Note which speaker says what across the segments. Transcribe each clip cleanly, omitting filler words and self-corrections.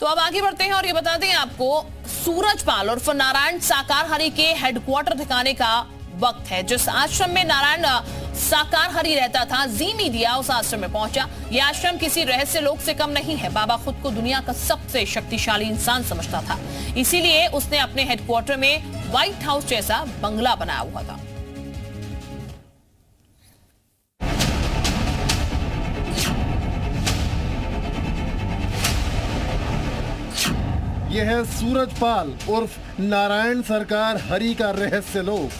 Speaker 1: तो अब आगे बढ़ते हैं और ये बता दें आपको, सूरजपाल उर्फ नारायण साकार हरि के हेडक्वार्टर ठिकाने का वक्त है। जिस आश्रम में नारायण साकार हरि रहता था, जी मीडिया उस आश्रम में पहुंचा। यह आश्रम किसी रहस्य लोक से कम नहीं है। बाबा खुद को दुनिया का सबसे शक्तिशाली इंसान समझता था, इसीलिए उसने अपने हेडक्वार्टर में व्हाइट हाउस जैसा बंगला बनाया हुआ था।
Speaker 2: यह है सूरजपाल उर्फ नारायण सरकार हरि का रहस्य लोक।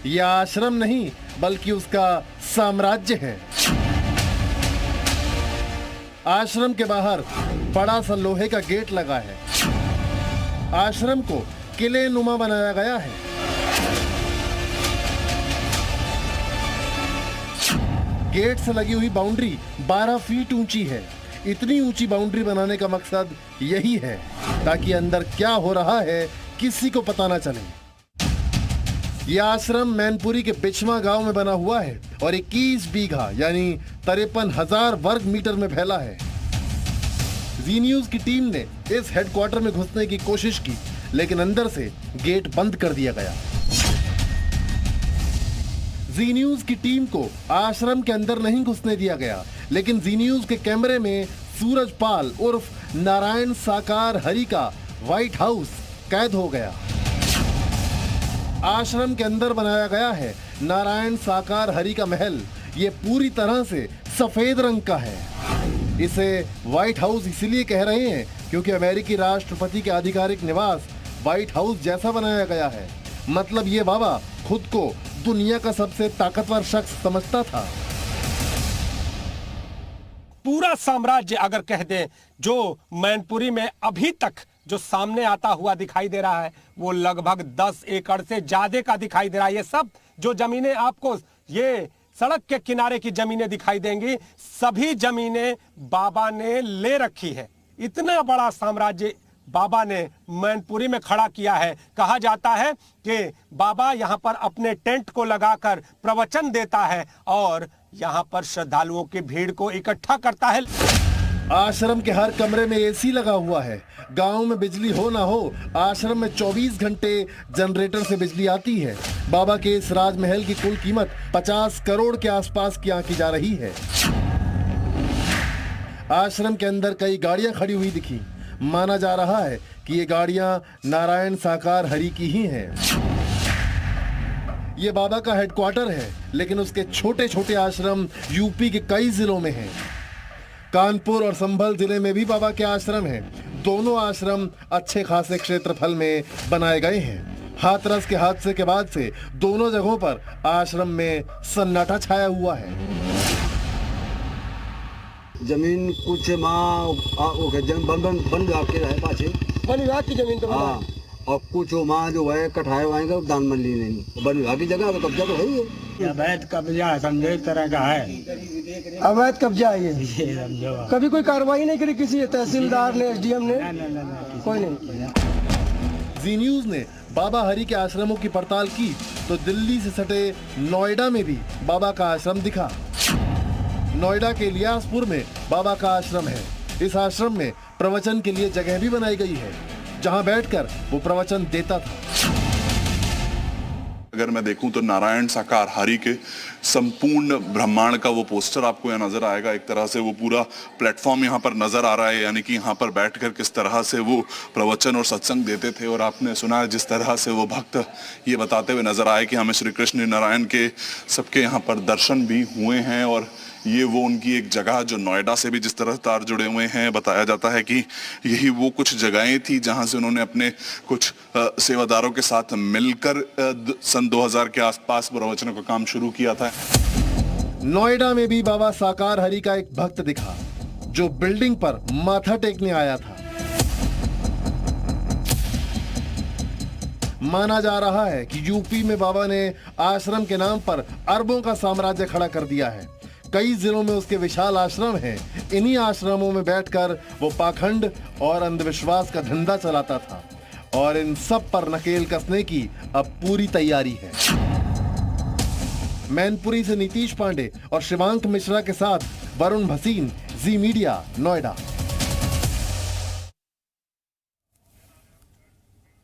Speaker 2: यह आश्रम नहीं बल्कि उसका साम्राज्य है। आश्रम के बाहर बड़ा सा लोहे का गेट लगा है। आश्रम को किले नुमा बनाया गया है। गेट से लगी हुई बाउंड्री 12 फीट ऊंची है। इतनी ऊंची बाउंड्री बनाने का मकसद यही है ताकि अंदर क्या हो रहा है किसी को पता ना चले। यह आश्रम मैनपुरी के बिचमा गांव में बना हुआ है और 21 बीघा यानी 53,000 वर्ग मीटर में फैला है। जी न्यूज की टीम ने इस हेडक्वार्टर में घुसने की कोशिश की, लेकिन अंदर से गेट बंद कर दिया गया। जी न्यूज की टीम को आश्रम के अंदर नहीं घुसने दिया गया, लेकिन जी न्यूज के कैमरे में सूरजपाल उर्फ नारायण साकार हरि का व्हाइट हाउस कैद हो गया। आश्रम के अंदर बनाया गया है नारायण साकार हरि का महल। ये पूरी तरह से सफेद रंग का है। इसे व्हाइट हाउस इसलिए कह रहे हैं क्योंकि अमेरिकी राष्ट्रपति के आधिकारिक निवास व्हाइट हाउस जैसा बनाया गया है। मतलब ये बाबा खुद को दुनिया का सबसे ताकतवर शख्स समझता था।
Speaker 3: पूरा साम्राज्य अगर कह दें, जो मैनपुरी में अभी तक जो सामने आता हुआ दिखाई दे रहा है वो लगभग 10 एकड़ से ज्यादा का दिखाई दे रहा है। ये सब जो जमीनें आपको ये सड़क के किनारे की जमीनें दिखाई देंगी, सभी जमीनें बाबा ने ले रखी है। इतना बड़ा साम्राज्य बाबा ने मैनपुरी में खड़ा किया है। कहा जाता है कि बाबा यहाँ पर अपने टेंट को लगाकर प्रवचन देता है और यहाँ पर श्रद्धालुओं की भीड़ को इकट्ठा करता है।
Speaker 2: आश्रम के हर कमरे में एसी लगा हुआ है। गांव में बिजली हो ना हो, आश्रम में 24 घंटे जनरेटर से बिजली आती है। बाबा के इस राजमहल की कुल कीमत 50 करोड़ के आसपास की आंकी जा रही है। आश्रम के अंदर कई गाड़ियां खड़ी हुई दिखी। माना जा रहा है कि ये गाड़ियां नारायण साकार हरि की ही हैं। ये बाबा का हेडक्वार्टर है, लेकिन उसके छोटे छोटे आश्रम यूपी के कई जिलों में हैं। कानपुर और संभल जिले में भी बाबा के आश्रम हैं। दोनों आश्रम अच्छे खासे क्षेत्रफल में बनाए गए हैं। हाथरस के हादसे के बाद से दोनों जगहों पर आश्रम में सन्नाटा छाया हुआ है।
Speaker 4: जमीन कुछ बन विभाग के रहे पाछे,
Speaker 5: वन विभाग की जमीन तो
Speaker 4: हाँ, और कुछ माँ जो है कठाए वाएंगे दान मन ली नहीं। वन विभाग की जगह का कब्जा तो है ही है।
Speaker 5: अवैध कब्जा है, समझे तरह का है। अवैध कब्जा है ये। कभी कोई कार्रवाई नहीं करी किसी तहसीलदार ने, एसडीएम ने? कोई नहीं।
Speaker 2: जी न्यूज ने बाबा हरि के आश्रमों की पड़ताल की तो दिल्ली से सटे नोएडा में भी बाबा का आश्रम दिखा। नोएडा के इलियासपुर में बाबा का आश्रम है। इस आश्रम में प्रवचन के लिए जगह भी बनाई गई है, जहां बैठकर वो प्रवचन देता था।
Speaker 6: अगर मैं देखूं तो नारायण साकार हरि के संपूर्ण ब्रह्मांड का वो पोस्टर आपको यहाँ नजर आएगा। एक तरह से वो पूरा प्लेटफॉर्म यहाँ पर नजर आ रहा है, यानी कि यहाँ पर बैठकर किस तरह से वो प्रवचन और सत्संग देते थे। और आपने सुना है जिस तरह से वो भक्त ये बताते हुए नजर आए कि हमें श्री कृष्ण नारायण के सबके यहाँ पर दर्शन भी हुए हैं। और ये वो उनकी एक जगह जो नोएडा से भी जिस तरह तार जुड़े हुए हैं, बताया जाता है कि यही वो कुछ जगहें थी जहां से उन्होंने अपने कुछ सेवादारों के साथ मिलकर सन 2000 के आसपास प्रवचनों का काम शुरू किया था।
Speaker 2: नोएडा में भी बाबा साकार हरि का एक भक्त दिखा जो बिल्डिंग पर माथा टेकने आया था। माना जा रहा है कि यूपी में बाबा ने आश्रम के नाम पर अरबों का साम्राज्य खड़ा कर दिया है। कई जिलों में उसके विशाल आश्रम हैं। इन्हीं आश्रमों में बैठकर वो पाखंड और अंधविश्वास का धंधा चलाता था और इन सब पर नकेल कसने की अब पूरी तैयारी है। मैनपुरी से नीतीश पांडे और शिवांक मिश्रा के साथ वरुण भसीन, जी मीडिया, नोएडा।